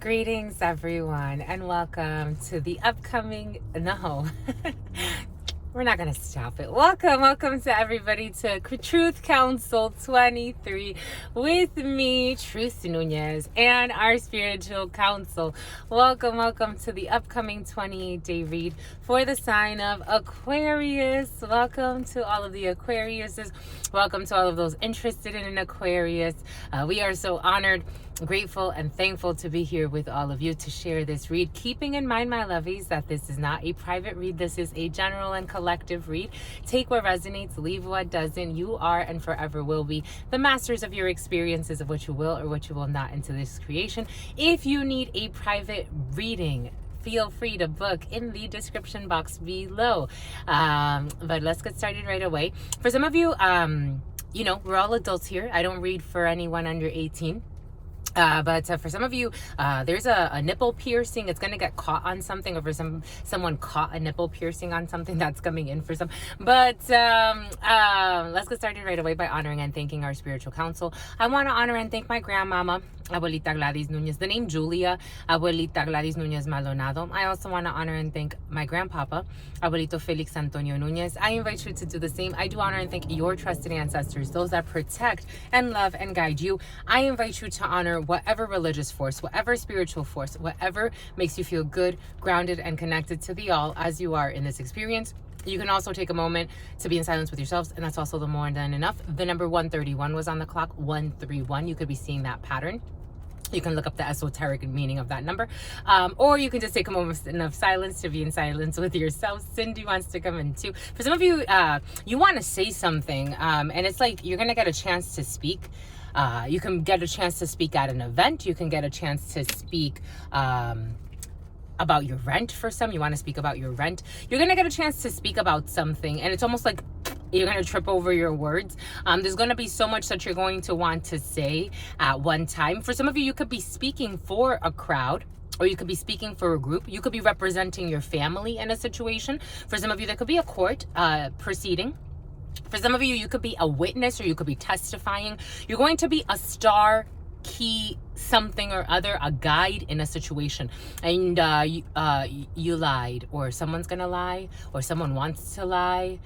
Greetings, everyone, and welcome to the upcoming. No, we're not going to stop it. Welcome to everybody to Truth Council 23 with me, Truth Nunez, and our spiritual council. Welcome to the upcoming 28-day read for the sign of Aquarius. Welcome to all of the Aquariuses. Welcome to all of those interested in an Aquarius. We are so honored, grateful, and thankful to be here with all of you to share this read, keeping in mind, my lovies, that this is not a private read. This is a general and collective read. Take what resonates, leave what doesn't. You are and forever will be the masters of your experiences of what you will or what you will not into this creation. If you need a private reading, feel free to book in the description box below. But let's get started right away. For some of you, we're all adults here. I don't read for anyone under 18. But for some of you, there's a nipple piercing. It's going to get caught on something, or for someone caught a nipple piercing on something that's coming in for some. But let's get started right away by honoring and thanking our spiritual council. I want to honor and thank my grandmama, Abuelita Gladys Nunez, the name Julia, Abuelita Gladys Nunez Maldonado. I also want to honor and thank my grandpapa, Abuelito Felix Antonio Nunez. I invite you to do the same. I do honor and thank your trusted ancestors, those that protect and love and guide you. I invite you to honor whatever religious force, whatever spiritual force, whatever makes you feel good, grounded, and connected to the all as you are in this experience. You can also take a moment to be in silence with yourselves, and that's also the more than enough. The number 131 was on the clock, 131. You could be seeing that pattern. You can look up the esoteric meaning of that number, or you can just take a moment of silence to be in silence with yourself. Cindy wants to come in too. For some of you, you want to say something, and it's like you're going to get a chance to speak. You can get a chance to speak at an event. You can get a chance to speak about your rent. For some, you want to speak about your rent. You're going to get a chance to speak about something, and it's almost like you're going to trip over your words. There's going to be so much that you're going to want to say at one time. For some of you, you could be speaking for a crowd, or you could be speaking for a group. You could be representing your family in a situation. For some of you, there could be a court proceeding. For some of you, you could be a witness, or you could be testifying. You're going to be a star, key, something or other, a guide in a situation, and you lied, or someone's gonna lie, or someone wants to lie.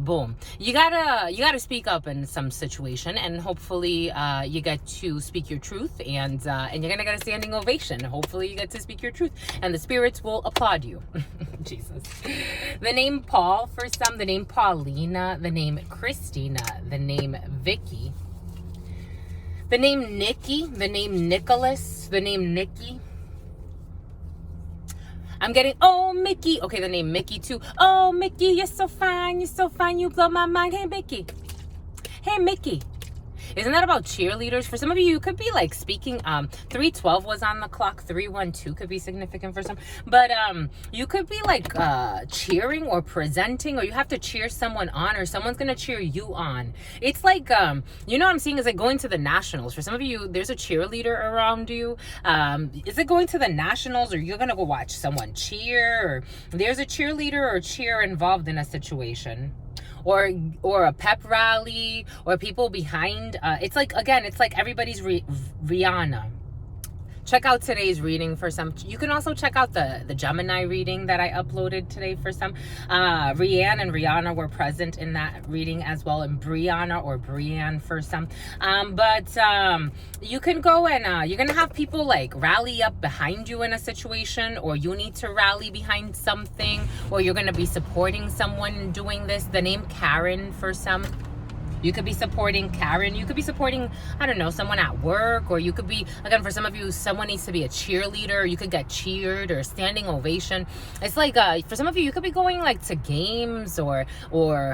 Boom, you gotta speak up in some situation, and hopefully you get to speak your truth, and you're gonna get a standing ovation. Hopefully you get to speak your truth, and the spirits will applaud you. Jesus. The name Paul for some, the name Paulina, the name Christina, the name Vicky, the name Nikki, the name Nicholas, the name Nikki. I'm getting, oh, Mickey. Okay, the name Mickey too. Oh, Mickey, you're so fine, you blow my mind. Hey, Mickey. Hey, Mickey. Isn't that about cheerleaders? For some of you, you could be like speaking. 312 was on the clock. 312 could be significant for some. But you could be like cheering or presenting, or you have to cheer someone on, or someone's going to cheer you on. It's like, what I'm seeing is like going to the nationals. For some of you, there's a cheerleader around you. Is it going to the nationals, or you're going to go watch someone cheer? Or there's a cheerleader or cheer involved in a situation. Or a pep rally, or people behind. It's like, again, it's like everybody's Rihanna. Check out today's reading for some. You can also check out the Gemini reading that I uploaded today for some. Rianne and Rihanna were present in that reading as well, and Brianna or Brianne for some. But you can go and you're gonna have people like rally up behind you in a situation, or you need to rally behind something, or you're gonna be supporting someone doing this. The name Karen for some. You could be supporting Karen. You could be supporting, I don't know, someone at work, or you could be, again, for some of you, someone needs to be a cheerleader. You could get cheered or standing ovation. It's like, for some of you, you could be going like to games, or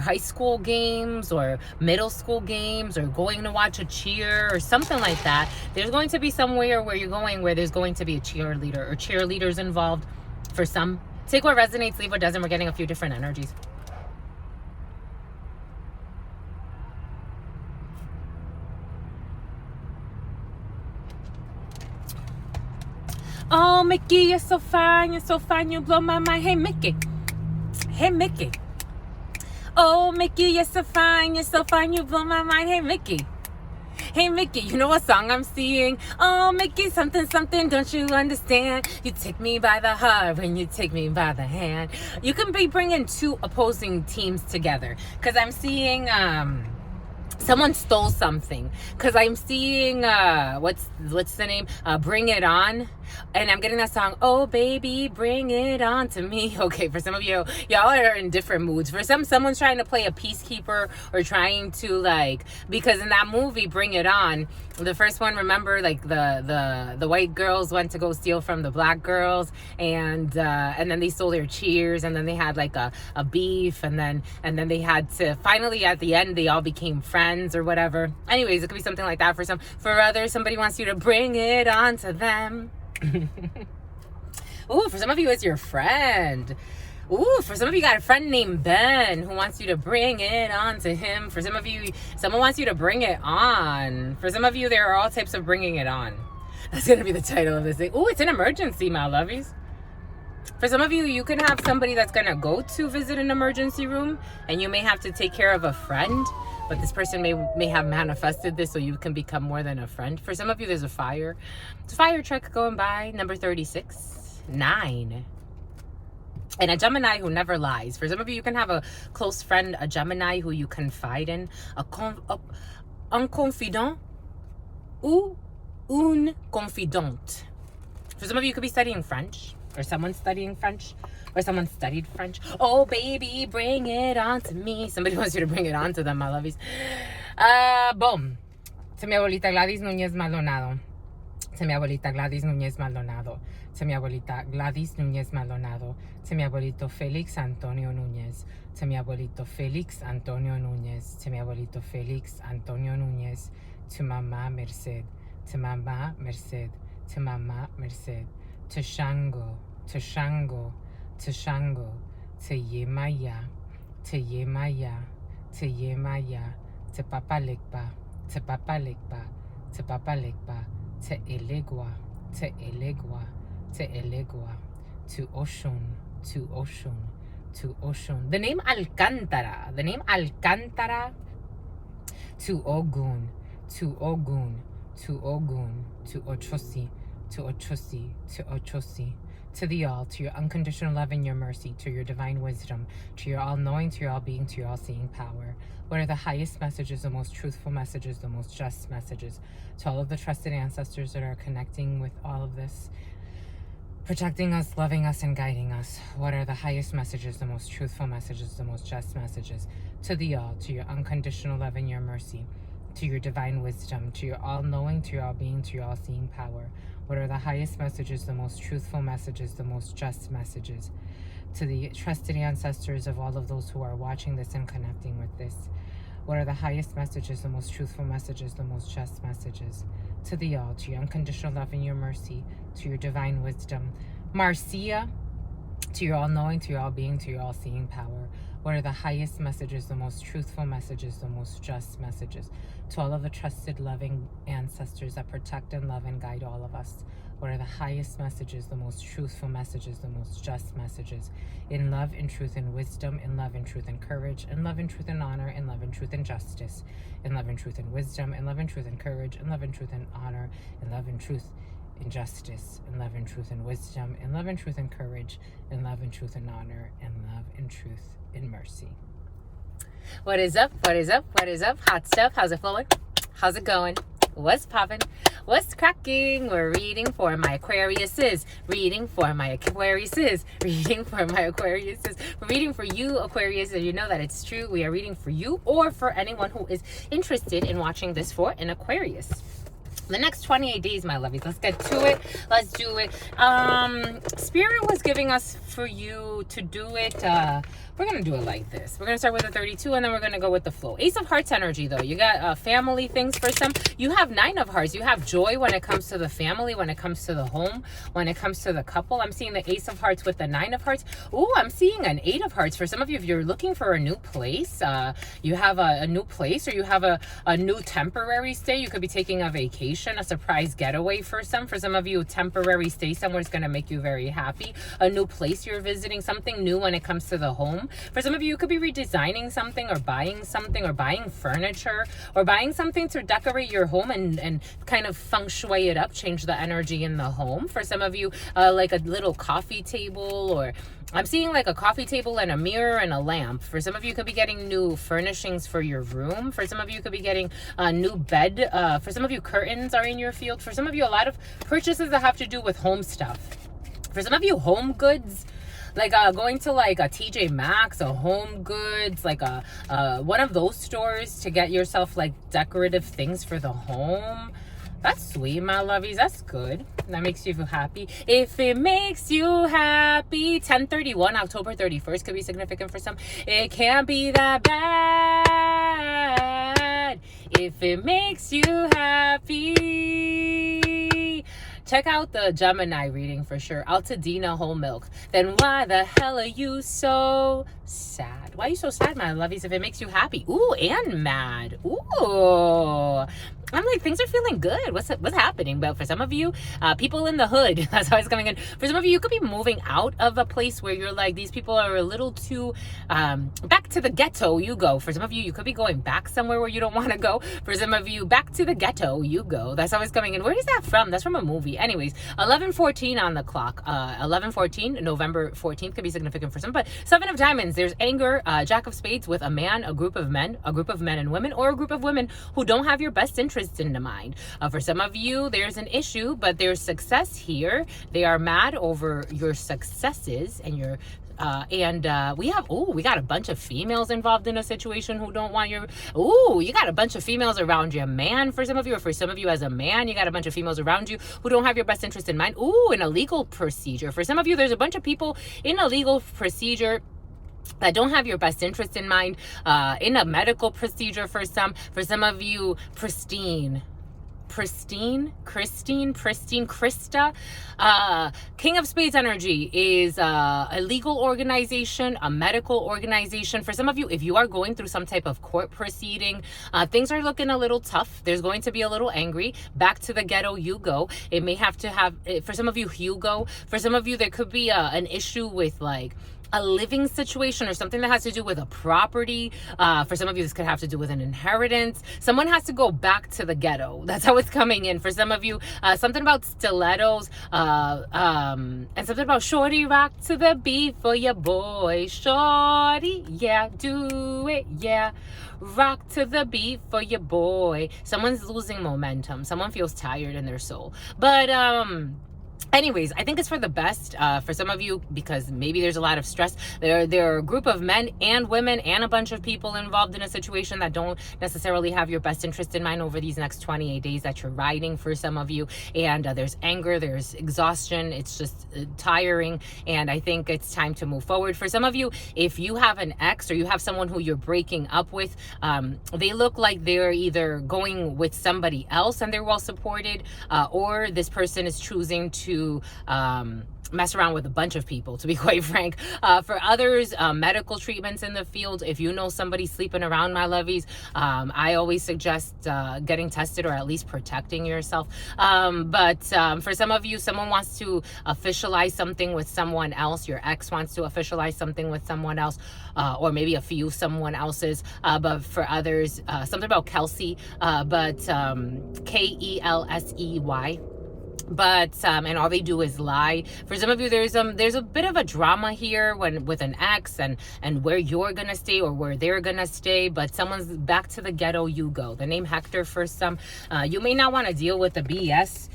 high school games, or middle school games, or going to watch a cheer or something like that. There's going to be somewhere where you're going where there's going to be a cheerleader or cheerleaders involved for some. Take what resonates, leave what doesn't. We're getting a few different energies. Oh, Mickey, you're so fine, you blow my mind. Hey, Mickey. Hey, Mickey. Oh, Mickey, you're so fine, you blow my mind. Hey, Mickey. Hey, Mickey, you know what song I'm seeing? Oh, Mickey, something, something, don't you understand? You take me by the heart when you take me by the hand. You can be bringing two opposing teams together. Because I'm seeing... someone stole something, because I'm seeing what's the name, Bring It On, and I'm getting that song, oh baby bring it on to me. Okay, for some of you, y'all are in different moods. For someone's trying to play a peacekeeper, or trying to, like, because in that movie Bring It On, the first one, remember, like the white girls went to go steal from the black girls, and then they stole their cheers, and then they had like a beef, and then they had to finally at the end they all became friends or whatever. Anyways, it could be something like that for some. For others, somebody wants you to bring it on to them. Ooh, for some of you it's your friend. Ooh, for some of you got a friend named Ben who wants you to bring it on to him. For some of you, someone wants you to bring it on. For some of you, there are all types of bringing it on. That's going to be the title of this thing. Ooh, it's an emergency, my lovies. For some of you, you can have somebody that's going to go to visit an emergency room, and you may have to take care of a friend, but this person may have manifested this so you can become more than a friend. For some of you, there's a fire. It's a fire truck going by, number 36, 9. And a Gemini who never lies. For some of you, you can have a close friend, a Gemini who you confide in, un confident ou une confidente. For some of you, you could be studying French, or someone's studying French, or someone studied French. Oh, baby, bring it on to me. Somebody wants you to bring it on to them, my lovies. Boom. Se mi abuelita Gladys Núñez Maldonado. Se mi abuelita Gladys Núñez Maldonado. Se mi abuelita Gladys Núñez Maldonado. Se mi abuelito Félix Antonio Núñez. Se mi abuelito Félix Antonio Núñez. Se mi abuelito Félix Antonio Núñez. To mamá Merced. To mamá Merced. To mamá Merced. To Shango. To Shango. To Shango. To Yemaya. To Yemaya. To Yemaya. To Papa Lekpa. To Papa Lekpa. To Papa Lekpa. To Elegua. To Elegua. To Elegua. To Oshun. To Oshun. To Oshun. The name Alcántara. The name Alcántara. To Ogun. To Ogun. To Ogun. To Ochosi. To Ochosi. To Ochosi. To the all, to your unconditional love and your mercy, to your divine wisdom, to your all-knowing, to your all-being, to your all-seeing power. What are the highest messages, the most truthful messages, the most just messages? To all of the trusted ancestors that are connecting with all of this, protecting us, loving us, and guiding us. What are the highest messages, the most truthful messages, the most just messages? To the all, to your unconditional love and your mercy, to your divine wisdom, to your all-knowing, to your all-being, to your all-seeing power. What are the highest messages, the most truthful messages, the most just messages? To the trusted ancestors of all of those who are watching this and connecting with this. What are the highest messages, the most truthful messages, the most just messages? To the all, to your unconditional love and your mercy, to your divine wisdom. Marcia, to your all-knowing, to your all-being, to your all-seeing power. What are the highest messages, the most truthful messages, the most just messages? To all of the trusted, loving ancestors that protect and love and guide all of us. What are the highest messages, the most truthful messages, the most just messages? In love, in truth, and wisdom, in love, in truth, and courage, in love, in truth, and honor, in love, in truth, and justice, in love, in truth, and wisdom, in love, in truth, and courage, in love, in truth, and honor, in love, in truth, in justice, in love, in truth, and wisdom, in love, in truth, and courage, in love, in truth, and honor, in love, in truth, in mercy. What is up? What is up? What is up? Hot stuff. How's it flowing? How's it going? What's popping? What's cracking? We're reading for my Aquariuses. Reading for my Aquariuses. Reading for my Aquariuses. We're reading for you, Aquarius, and you know that it's true. We are reading for you or for anyone who is interested in watching this for an Aquarius. The next 28 days, my lovies. Let's get to it. Let's do it. Spirit was giving us for you to do it. We're going to do it like this. We're going to start with a 32, and then we're going to go with the flow. Ace of Hearts energy, though. You got family things for some. You have 9 of Hearts. You have joy when it comes to the family, when it comes to the home, when it comes to the couple. I'm seeing the Ace of Hearts with the 9 of Hearts. Ooh, I'm seeing an 8 of Hearts. For some of you, if you're looking for a new place, you have a new place, or you have a new temporary stay. You could be taking a vacation, a surprise getaway for some. For some of you, temporary stay somewhere is going to make you very happy. A new place you're visiting, something new when it comes to the home. home. For some of you, you could be redesigning something or buying furniture or buying something to decorate your home and kind of feng shui it up, change the energy in the home. For some of you, like a little coffee table, or I'm seeing like a coffee table and a mirror and a lamp. For some of you, could be getting new furnishings for your room. For some of you, could be getting a new bed. For some of you, curtains are in your field. For some of you, a lot of purchases that have to do with home stuff. For some of you, home goods, like going to like a TJ Maxx, a Home Goods, like a one of those stores to get yourself like decorative things for the home. That's sweet, my lovies. That's good. That makes you feel happy. If it makes you happy, 10/31, October 31st could be significant for some. It can't be that bad if it makes you happy. Check out the Gemini reading for sure. Altadena whole milk. Then why the hell are you so sad? Why are you so sad, my lovies, if it makes you happy? Ooh, and mad. Ooh. I'm like, things are feeling good. What's happening? But for some of you, people in the hood, that's how it's coming in. For some of you, you could be moving out of a place where you're like, these people are a little too, back to the ghetto you go. For some of you, you could be going back somewhere where you don't want to go. For some of you, back to the ghetto you go. That's how it's coming in. Where is that from? That's from a movie. Anyways, 11:14 on the clock. 11:14, November 14th could be significant for some. But 7 of Diamonds, there's anger, Jack of Spades with a man, a group of men and women, or a group of women who don't have your best interest in the mind. For some of you, there's an issue, but there's success here. They are mad over your successes and your we got a bunch of females involved in a situation who don't want your, you got a bunch of females around your man for some of you, or for some of you as a man, you got a bunch of females around you who don't have your best interest in mind. In a legal procedure. For some of you, there's a bunch of people in a legal procedure that don't have your best interest in mind, in a medical procedure for some of you, Krista, King of Spades energy is a legal organization, a medical organization. For some of you, if you are going through some type of court proceeding, things are looking a little tough. There's going to be a little angry. Back to the ghetto you go. It may have to have, for some of you, Hugo. For some of you, there could be an issue with like a living situation or something that has to do with a property. For some of you, this could have to do with an inheritance. Someone has to go back to the ghetto. That's how it's coming in. For some of you, something about stilettos, and something about shorty rock to the beat for your boy. Shorty, yeah, do it, yeah. Rock to the beat for your boy. Someone's losing momentum. Someone feels tired in their soul. But, anyways, I think it's for the best for some of you, because maybe there's a lot of stress. There are a group of men and women and a bunch of people involved in a situation that don't necessarily have your best interest in mind over these next 28 days that you're riding for some of you. And there's anger, there's exhaustion. It's just tiring. And I think it's time to move forward. For some of you, if you have an ex or you have someone who you're breaking up with, they look like they're either going with somebody else and they're well supported, or this person is choosing to mess around with a bunch of people, to be quite frank. For others, medical treatments in the field. If you know somebody sleeping around, my lovies, I always suggest getting tested or at least protecting yourself. But for some of you, someone wants to officialize something with someone else. Your ex wants to officialize something with someone else, or maybe a few someone else's. But for others, something about Kelsey, but Kelsey. But and all they do is lie. For some of you, there's a bit of a drama here with an ex and where you're gonna stay or where they're gonna stay. But someone's back to the ghetto you go. The name Hector for some. You may not want to deal with the BS.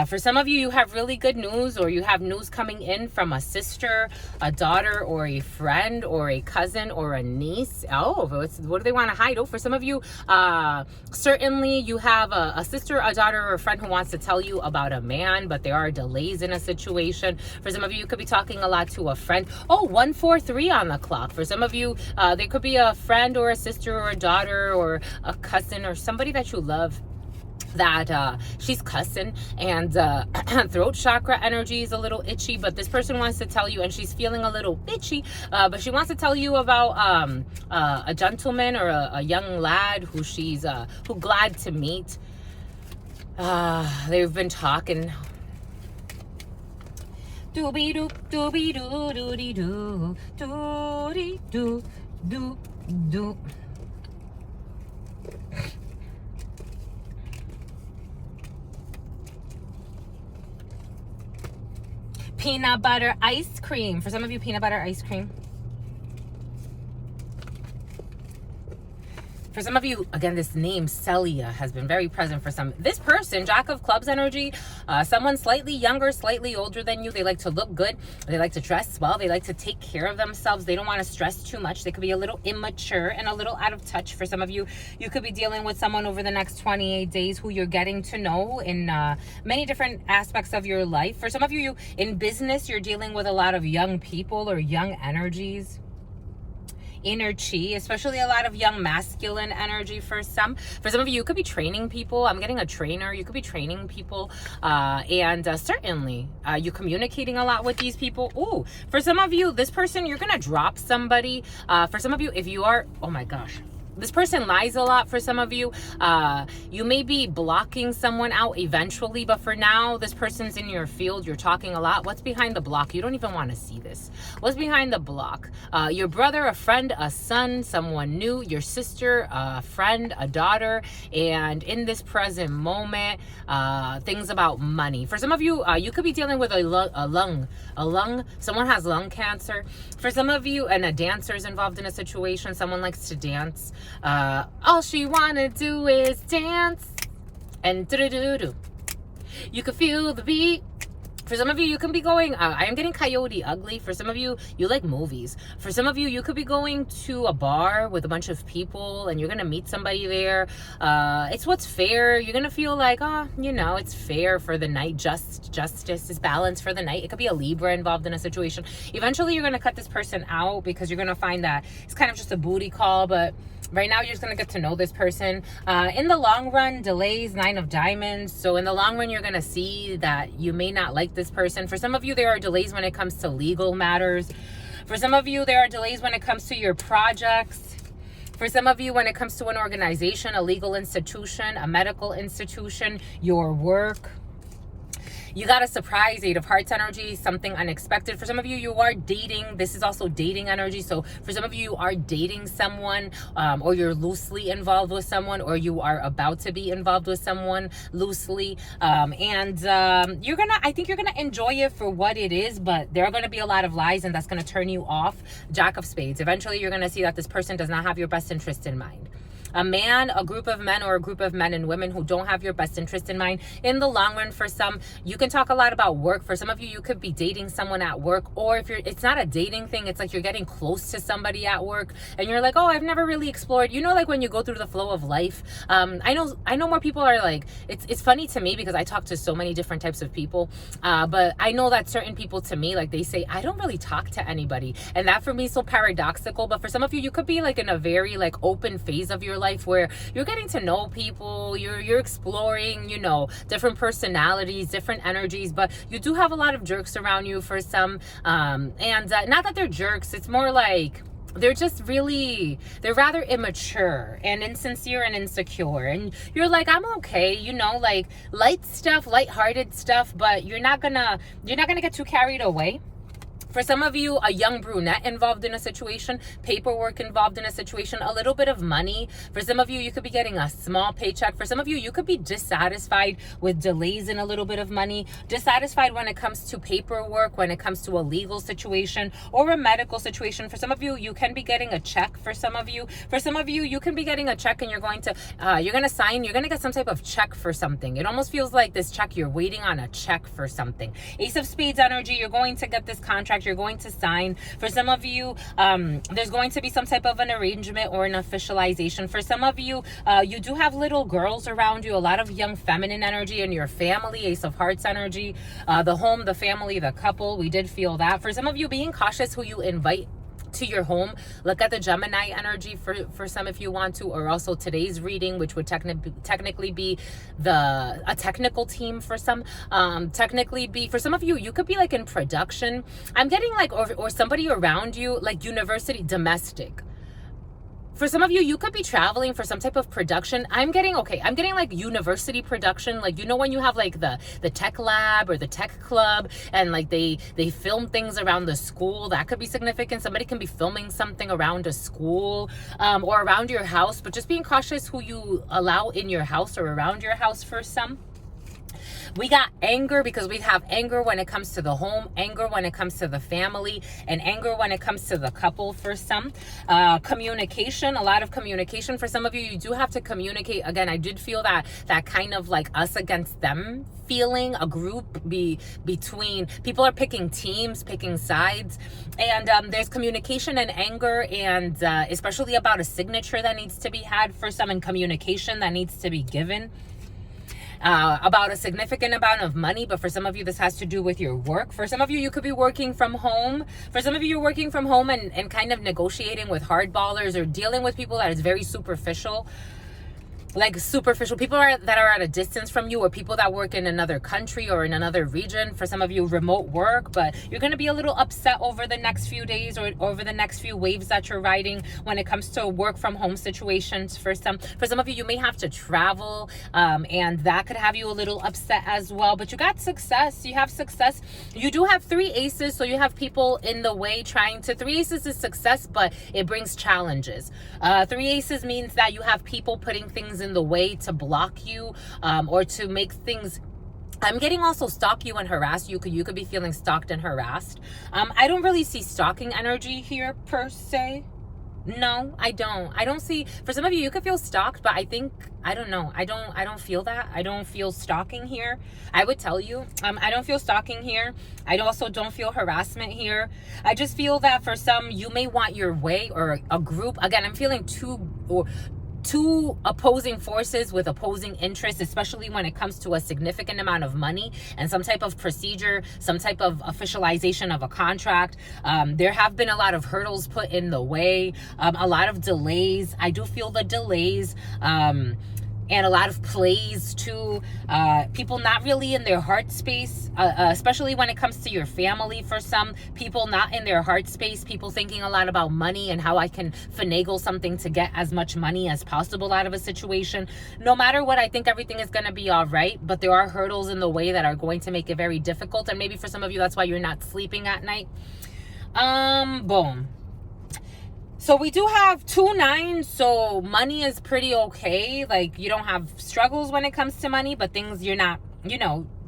For some of you, you have really good news, or you have news coming in from a sister, a daughter, or a friend, or a cousin, or a niece. What do they want to hide? For some of you, certainly you have a sister, a daughter, or a friend who wants to tell you about a man, but there are delays in a situation. For some of you, you could be talking a lot to a friend. 143 on the clock. For some of you, there could be a friend or a sister or a daughter or a cousin or somebody that you love that she's cussing, and throat chakra energy is a little itchy, but this person wants to tell you, and she's feeling a little bitchy, but she wants to tell you about a gentleman or a young lad who she's who glad to meet. They've been talking. Dooby doo, dooby doo, doody doo, doody doo, doo, doo. Peanut butter ice cream. For some of you, peanut butter ice cream. For some of you, again, this name, Celia, has been very present for some. This person, Jack of Clubs energy, someone slightly younger, slightly older than you. They like to look good. They like to dress well. They like to take care of themselves. They don't want to stress too much. They could be a little immature and a little out of touch. For some of you, you could be dealing with someone over the next 28 days who you're getting to know in many different aspects of your life. For some of you, in business, you're dealing with a lot of young people or young energies. Inner chi, especially a lot of young masculine energy for some. For some of you, you could be training people. I'm getting a trainer. You could be training people. And certainly, you're communicating a lot with these people. Ooh, for some of you, this person, you're going to drop somebody. For some of you, if you are, oh my gosh. This person lies a lot. For some of you, you may be blocking someone out eventually, but for now, this person's in your field. You're talking a lot. What's behind the block? You don't even want to see this. What's behind the block? Your brother, a friend, a son, someone new, your sister, a friend, a daughter, and in this present moment, things about money. For some of you, you could be dealing with a lung. Someone has lung cancer. For some of you, and a dancer's involved in a situation. Someone likes to dance. All she wanna do is dance and do-do-do-do. You can feel the beat. For some of you, you can be going, I am getting coyote ugly. For some of you, you like movies. For some of you, you could be going to a bar with a bunch of people and you're going to meet somebody there. It's what's fair. You're going to feel like, it's fair for the night. Justice is balanced for the night. It could be a Libra involved in a situation. Eventually, you're going to cut this person out because you're going to find that it's kind of just a booty call, but right now, you're just going to get to know this person. In the long run, delays, 9 of diamonds. So in the long run, you're going to see that you may not like this person. For some of you, there are delays when it comes to legal matters. For some of you, there are delays when it comes to your projects. For some of you, when it comes to an organization, a legal institution, a medical institution, your work. You got a surprise, 8 of Hearts energy, something unexpected. For some of you, you are dating. This is also dating energy. So for some of you, you are dating someone, or you're loosely involved with someone, or you are about to be involved with someone loosely. I think you're gonna enjoy it for what it is, but there are gonna be a lot of lies and that's gonna turn you off. Jack of Spades. Eventually, you're gonna see that this person does not have your best interest in mind. A man, a group of men, or a group of men and women who don't have your best interest in mind. In the long run, for some, you can talk a lot about work. For some of you, you could be dating someone at work, or if it's not a dating thing, it's like you're getting close to somebody at work and you're like, oh, I've never really explored. Like when you go through the flow of life, I know more people are like, it's funny to me because I talk to so many different types of people, but I know that certain people to me, like they say, I don't really talk to anybody. And that for me is so paradoxical. But for some of you, you could be like in a very like open phase of your life where you're getting to know people, you're exploring, different personalities, different energies, but you do have a lot of jerks around you for some, and not that they're jerks, it's more like they're rather immature and insincere and insecure, and you're like, I'm okay, like lighthearted stuff, but you're not gonna get too carried away. For some of you, a young brunette involved in a situation, paperwork involved in a situation, a little bit of money. For some of you, you could be getting a small paycheck. For some of you, you could be dissatisfied with delays in a little bit of money, dissatisfied when it comes to paperwork, when it comes to a legal situation or a medical situation. For some of you, you can be getting a check. For some of you, you can be getting a check and you're going to get some type of check for something. It almost feels like this check, you're waiting on a check for something. Ace of Spades energy, you're going to get this contract. You're going to sign. For some of you, there's going to be some type of an arrangement or an officialization. For some of you, you do have little girls around you, a lot of young feminine energy in your family, Ace of Hearts energy, the home, the family, the couple. We did feel that. For some of you, being cautious who you invite to your home. Look at the Gemini energy for some if you want to, or also today's reading, which would technically be a technical team for some. Technically be for some of you, you could be like in production. I'm getting like or somebody around you, like university, domestic. For some of you, you could be traveling for some type of production. I'm getting like university production. Like, you know, when you have like the tech lab or the tech club, and like they film things around the school, that could be significant. Somebody can be filming something around a school, or around your house, but just being cautious who you allow in your house or around your house for some. We got anger, because we have anger when it comes to the home, anger when it comes to the family, and anger when it comes to the couple for some. Communication, a lot of communication. For some of you, you do have to communicate. Again, I did feel that kind of like us against them feeling, a group between people are picking teams, picking sides, and there's communication and anger, and especially about a signature that needs to be had for some, and communication that needs to be given. About a significant amount of money, but for some of you, this has to do with your work. For some of you, you could be working from home. For some of you, you're working from home and kind of negotiating with hardballers or dealing with people that is very superficial. Like superficial people that are at a distance from you, or people that work in another country or in another region. For some of you, remote work, but you're going to be a little upset over the next few days or over the next few waves that you're riding when it comes to work from home situations. For some of you, you may have to travel, and that could have you a little upset as well. But you got success. You have success. You do have 3 aces, so you have people in the way trying to. 3 aces is success, but it brings challenges. 3 aces means that you have people putting things in the way to block you, or to make things. I'm getting also stalk you and harass you. You could be feeling stalked and harassed. I don't really see stalking energy here per se. No, I don't see. For some of you, you could feel stalked, but I don't know. I don't feel that. I don't feel stalking here. I would tell you, I don't feel stalking here. I also don't feel harassment here. I just feel that for some, you may want your way, or a group. Again, I'm feeling two opposing forces with opposing interests, especially when it comes to a significant amount of money and some type of procedure, some type of officialization of a contract. There have been a lot of hurdles put in the way, a lot of delays. I do feel the delays, and a lot of plays too. People not really in their heart space, especially when it comes to your family. For some people, not in their heart space. People thinking a lot about money and how I can finagle something to get as much money as possible out of a situation. No matter what, I think everything is going to be all right, but there are hurdles in the way that are going to make it very difficult. And maybe for some of you, that's why you're not sleeping at night. Boom. So we do have 2 9s, so money is pretty okay. Like, you don't have struggles when it comes to money, but things you're not,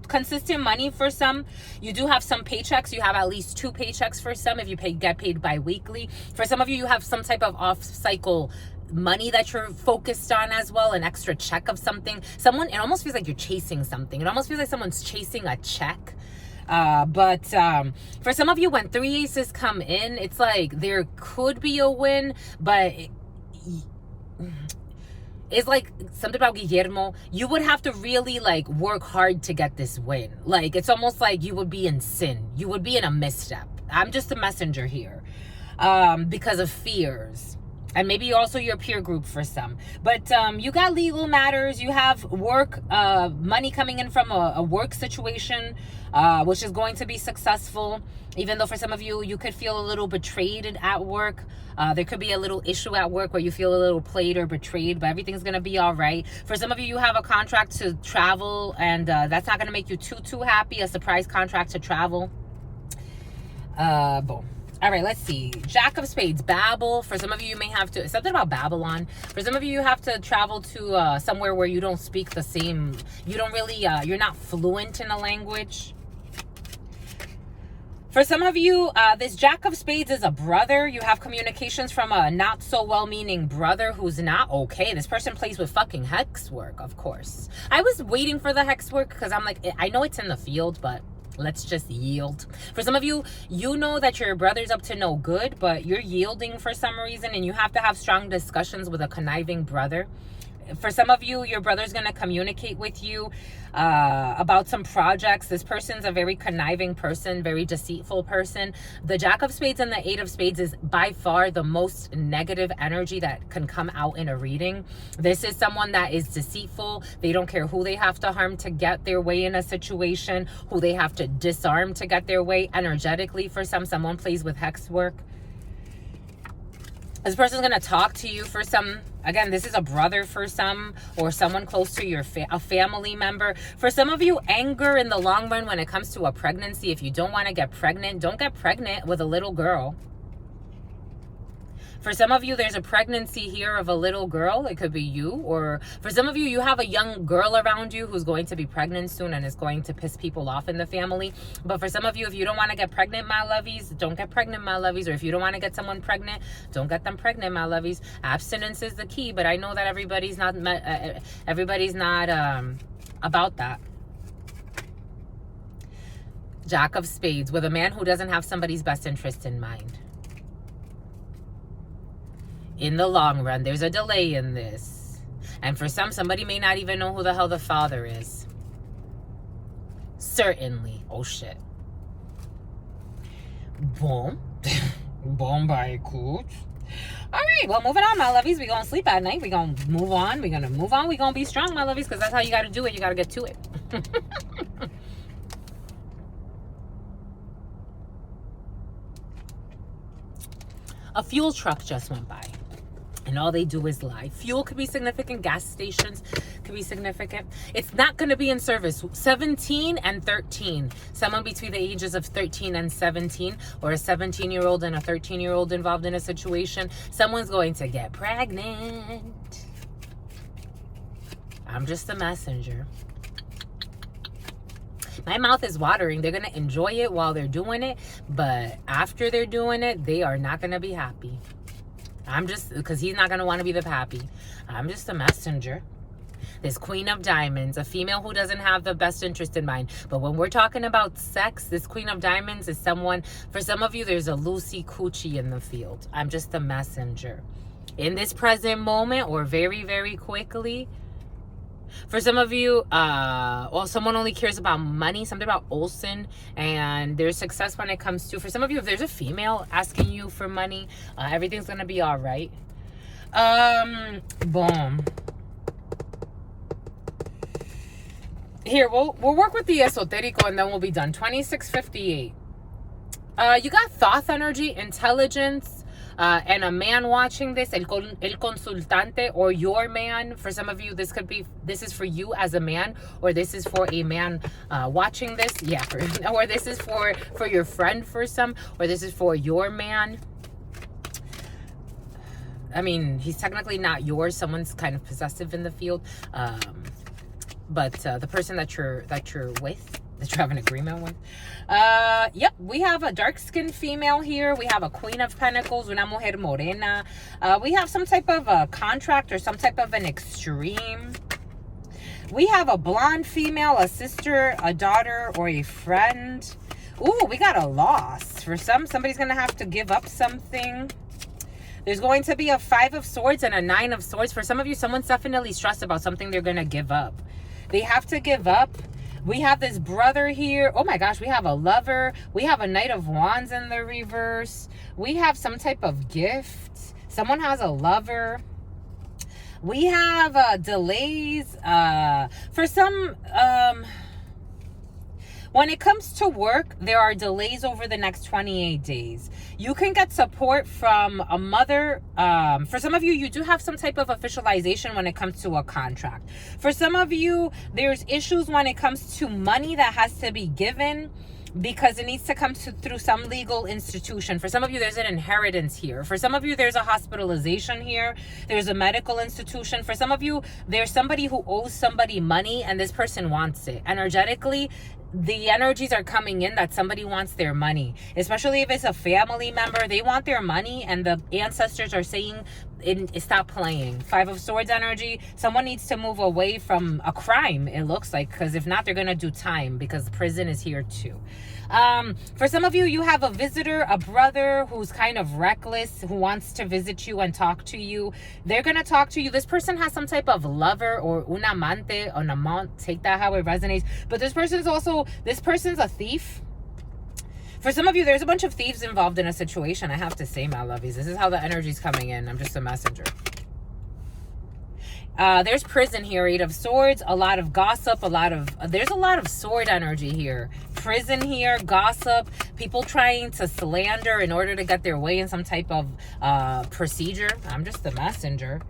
consistent money for some. You do have some paychecks. You have at least 2 paychecks for some if you get paid bi-weekly. For some of you, you have some type of off-cycle money that you're focused on as well, an extra check of something. It almost feels like you're chasing something. It almost feels like someone's chasing a check. But for some of you, when 3 aces come in, it's like there could be a win, but it's like something about Guillermo. You would have to really like work hard to get this win. Like, it's almost like you would be in sin. You would be in a misstep. I'm just a messenger here, because of fears. And maybe also your peer group for some. But you got legal matters. You have work, money coming in from a work situation, which is going to be successful. Even though for some of you, you could feel a little betrayed at work. There could be a little issue at work where you feel a little played or betrayed, but everything's going to be all right. For some of you, you have a contract to travel, and that's not going to make you too happy. A surprise contract to travel. Boom. All right, let's see. Jack of Spades, Babel. For some of you, you may have to, something about Babylon. For some of you, you have to travel to somewhere where you don't speak the same, you don't really, you're not fluent in a language. For some of you, this Jack of Spades is a brother. You have communications from a not so well-meaning brother who's not okay. This person plays with fucking hex work, of course. I was waiting for the hex work because I'm like, I know it's in the field, but let's just yield. For some of you, you know that your brother's up to no good, but you're yielding for some reason, and you have to have strong discussions with a conniving brother. For some of you, your brother's going to communicate with you about some projects. This person's a very conniving person, very deceitful person. The Jack of Spades and the 8 of Spades is by far the most negative energy that can come out in a reading. This is someone that is deceitful. They don't care who they have to harm to get their way in a situation, who they have to disarm to get their way energetically. For someone plays with hex work. This person's going to talk to you for some, again, this is a brother for some, or someone close to your a family member. For some of you, anger in the long run when it comes to a pregnancy. If you don't want to get pregnant, don't get pregnant with a little girl. For some of you, there's a pregnancy here of a little girl. It could be you. Or for some of you, you have a young girl around you who's going to be pregnant soon and is going to piss people off in the family. But for some of you, if you don't want to get pregnant, my lovies, don't get pregnant, my lovies. Or if you don't want to get someone pregnant, don't get them pregnant, my lovies. Abstinence is the key. But I know that everybody's not about that. Jack of Spades, with a man who doesn't have somebody's best interest in mind. In the long run, there's a delay in this. And for some, somebody may not even know who the hell the father is. Certainly. Oh, shit. Boom. Boom by coach. All right, well, moving on, my lovies. We're going to sleep at night. We're going to move on. We're going to move on. We're going to be strong, my lovies, because that's how you got to do it. You got to get to it. A fuel truck just went by. And all they do is lie. Fuel could be significant. Gas stations could be significant. It's not going to be in service. 17 and 13. Someone between the ages of 13 and 17. Or a 17-year-old and a 13-year-old involved in a situation. Someone's going to get pregnant. I'm just a messenger. My mouth is watering. They're going to enjoy it while they're doing it. But after they're doing it, they are not going to be happy. Because he's not going to want to be the pappy. I'm just a messenger. This Queen of Diamonds, a female who doesn't have the best interest in mind. But when we're talking about sex, this Queen of Diamonds is someone, for some of you, there's a loosey coochie in the field. I'm just a messenger. In this present moment, or very, very quickly, for some of you, someone only cares about money, something about Olsen, and there's success when it comes to, for some of you, if there's a female asking you for money, everything's going to be all right. Boom. Here, we'll work with the esoterico and then we'll be done. 2658. You got thought energy, intelligence, and a man watching this, el consultante, or your man. For some of you, this is for you as a man, or this is for a man watching this. Yeah, or this is for your friend for some, or this is for your man. I mean, he's technically not yours. Someone's kind of possessive in the field. But the person that you're with, that you have an agreement with. Yep, we have a dark-skinned female here. We have a Queen of Pentacles, una mujer morena. We have some type of a contract or some type of an extreme. We have a blonde female, a sister, a daughter, or a friend. Ooh, we got a loss. For somebody's going to have to give up something. There's going to be a 5 of Swords and a 9 of Swords. For some of you, someone's definitely stressed about something they're going to give up. They have to give up. We have this brother here. Oh my gosh, we have a lover. We have a Knight of Wands in the reverse. We have some type of gift. Someone has a lover. We have delays. For some, when it comes to work, there are delays over the next 28 days. You can get support from a mother. For some of you, you do have some type of officialization when it comes to a contract. For some of you, there's issues when it comes to money that has to be given because it needs to come through some legal institution. For some of you, there's an inheritance here. For some of you, there's a hospitalization here. There's a medical institution. For some of you, there's somebody who owes somebody money and this person wants it. Energetically, the energies are coming in that somebody wants their money, especially if it's a family member. They want their money and the ancestors are saying stop playing. 5 of Swords energy. Someone needs to move away from a crime, it looks like, because if not, they're going to do time because prison is here too. For some of you, you have a visitor, a brother who's kind of reckless, who wants to visit you and talk to you. They're going to talk to you. This person has some type of lover or un amante, un amant, take that how it resonates. But this person's a thief. For some of you, there's a bunch of thieves involved in a situation. I have to say, my lovies, this is how the energy's coming in. I'm just a messenger. There's prison here, 8 of Swords, a lot of gossip, there's a lot of sword energy here. Prison here, gossip, People trying to slander in order to get their way in some type of procedure. I'm just the messenger.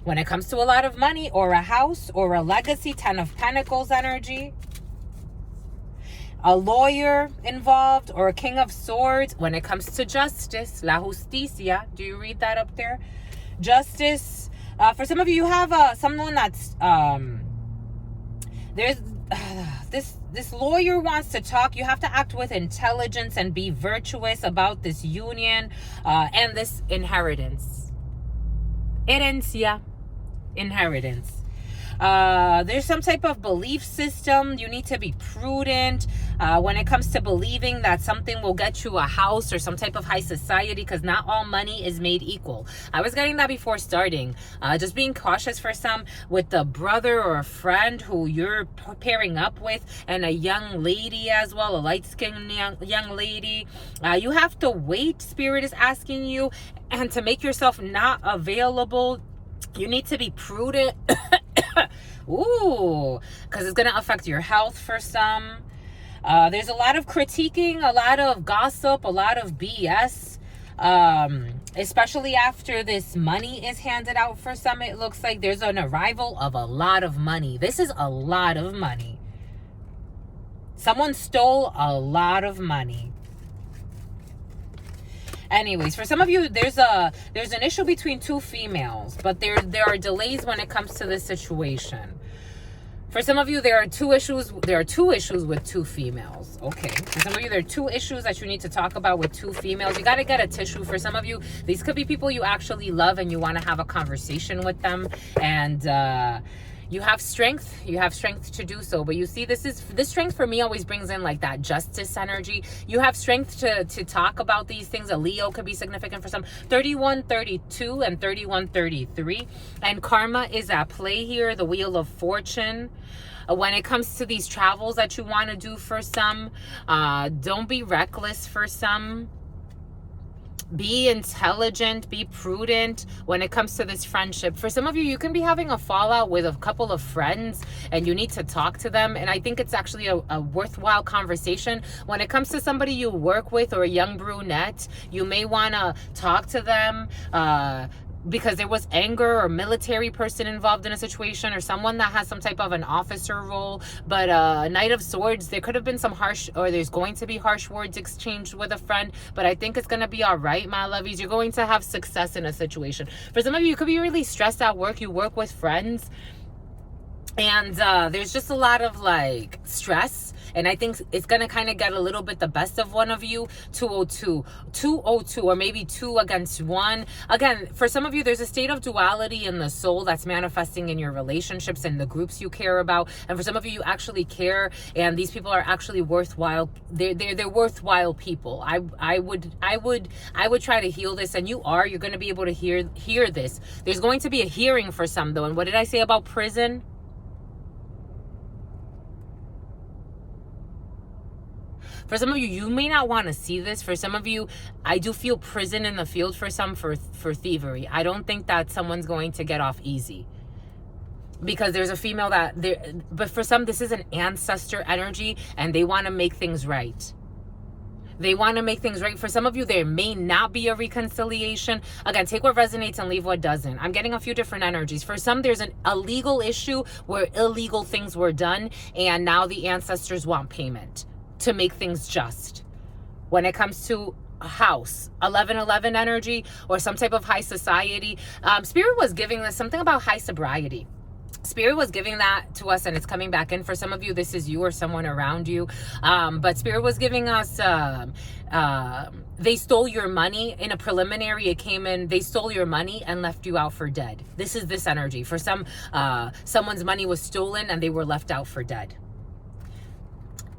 When it comes to a lot of money or a house or a legacy, 10 of Pentacles energy. A lawyer involved or a King of Swords. When it comes to justice, La Justicia. Do you read that up there? Justice. For some of you, you have someone that's there's this lawyer wants to talk. You have to act with intelligence and be virtuous about this union and this inheritance. Herencia. Inheritance. There's some type of belief system. You need to be prudent when it comes to believing that something will get you a house or some type of high society, because not all money is made equal. I was getting that before starting. Just being cautious for some with the brother or a friend who you're pairing up with, and a young lady as well, a light-skinned young lady. You have to wait, Spirit is asking you, and to make yourself not available. You need to be prudent. Ooh, because it's going to affect your health for some. There's a lot of critiquing, a lot of gossip, a lot of BS. Especially after this money is handed out for some. It looks like there's an arrival of a lot of money. This is a lot of money. Someone stole a lot of money. Anyways, for some of you, there's an issue between two females, but there are delays when it comes to this situation. For some of you, there are two issues with two females. Okay. For some of you, there are two issues that you need to talk about with two females. You got to get a tissue. For some of you, these could be people you actually love and you want to have a conversation with them, and you have strength. You have strength to do so. But you see, this strength for me always brings in like that justice energy. You have strength to talk about these things. A Leo could be significant for some. 3132 and 3133. And karma is at play here. The Wheel of Fortune. When it comes to these travels that you want to do for some, don't be reckless for some. Be intelligent, be prudent when it comes to this friendship. For some of you, you can be having a fallout with a couple of friends and you need to talk to them. And I think it's actually a worthwhile conversation. When it comes to somebody you work with or a young brunette, you may want to talk to them because there was anger or military person involved in a situation, or someone that has some type of an officer role. But Knight of Swords, there could have been some harsh, or there's going to be harsh words exchanged with a friend, but I think it's going to be all right, my lovies. You're going to have success in a situation. For some of you, you could be really stressed at work. You work with friends and there's just a lot of like stress, and I think it's gonna kind of get a little bit the best of one of you. 202, or maybe 2 against 1. Again, for some of you, there's a state of duality in the soul that's manifesting in your relationships and the groups you care about. And for some of you, you actually care, and these people are actually worthwhile. They're worthwhile people. I would try to heal this, and you're going to be able to hear this. There's going to be a hearing for some though. And what did I say about prison? For some of you, you may not want to see this. For some of you, I do feel prison in the field for some for thievery. I don't think that someone's going to get off easy, because there's a female but for some, this is an ancestor energy and they want to make things right. They want to make things right. For some of you, there may not be a reconciliation. Again, take what resonates and leave what doesn't. I'm getting a few different energies. For some, there's a legal issue where illegal things were done, and now the ancestors want payment to make things just. When it comes to a house, 1111 energy, or some type of high society, Spirit was giving us something about high sobriety. Spirit was giving that to us, and it's coming back in. For some of you, this is you or someone around you. But Spirit was giving us, they stole your money. In a preliminary, it came in, they stole your money and left you out for dead. This is this energy. For some, someone's money was stolen and they were left out for dead.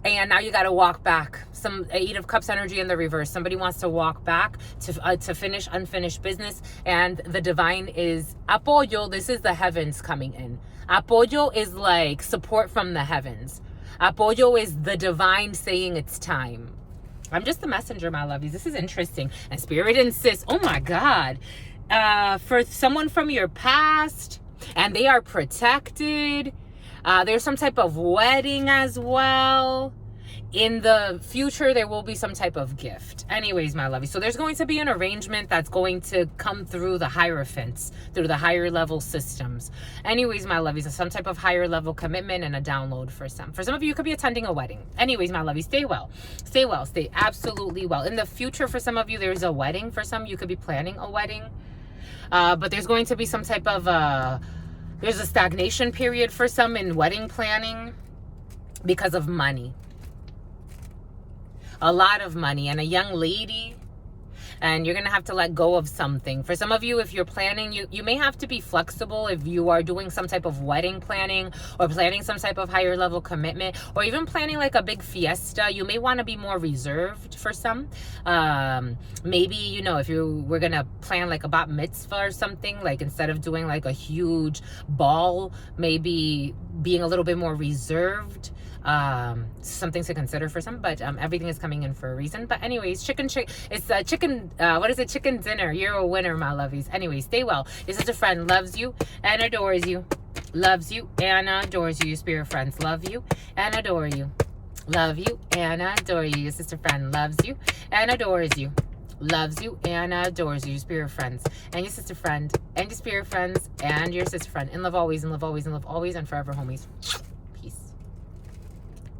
And now you got to walk back. Some 8 of Cups energy in the reverse. Somebody wants to walk back to finish unfinished business. And the divine is apoyo. This is the heavens coming in. Apoyo is like support from the heavens. Apoyo is the divine saying it's time. I'm just the messenger, my lovies. This is interesting. And Spirit insists, oh my God, for someone from your past, and they are protected. There's some type of wedding as well. in the future, there will be some type of gift. Anyways, my lovey. So there's going to be an arrangement that's going to come through the hierophants, through the higher level systems. Anyways, my lovies, some type of higher level commitment and a download for some. For some of you, you could be attending a wedding. Anyways, my lovies, stay well. Stay well. Stay absolutely well. In the future, for some of you, there's a wedding. For some, you could be planning a wedding. But there's going to be some type of, there's a stagnation period for some in wedding planning because of money. A lot of money, and a young lady, and you're gonna have to let go of something. For some of you, if you're planning, you may have to be flexible if you are doing some type of wedding planning or planning some type of higher level commitment, or even planning like a big fiesta. You may want to be more reserved for some. Maybe, you know, if we're gonna plan like a bat mitzvah or something, like instead of doing like a huge ball, maybe being a little bit more reserved. Something to consider for some, but everything is coming in for a reason. But anyways, chicken what is it, chicken dinner. You're a winner, my lovies. Anyways, stay well. Your sister friend loves you and adores you, loves you and adores you. Your spirit friends love you and adore you, love you and adore you. Your sister friend loves you and adores you, loves you and adores you. Your spirit friends and your sister friend and your spirit friends and your sister friend, in love always, in love always, in love always, and forever, homies.